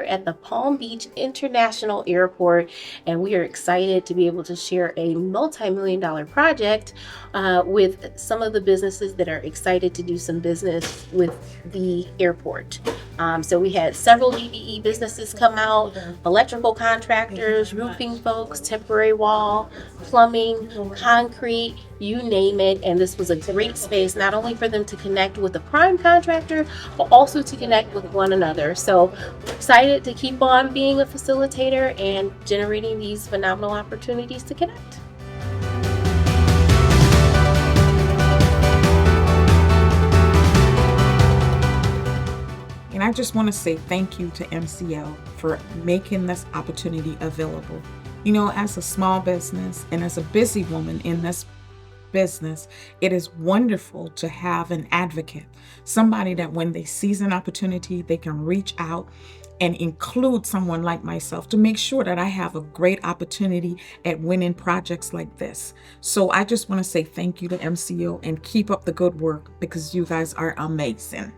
at the Palm Beach International Airport, and we are excited to be able to share a multi-million-dollar project with some of the businesses that are excited to do some business with the airport. So we had several DBE businesses come out, electrical contractors, roofing folks, temporary wall, plumbing, concrete, you name it. And this was a great space, not only for them to connect with the prime contractor, but also to connect with one another. So we're excited to keep on being a facilitator and generating these phenomenal opportunities to connect. And I just want to say thank you to MCO for making this opportunity available. You know, as a small business and as a busy woman in this business, it is wonderful to have an advocate, somebody that when they seize an opportunity, they can reach out and include someone like myself to make sure that I have a great opportunity at winning projects like this. So I just want to say thank you to MCO and keep up the good work because you guys are amazing.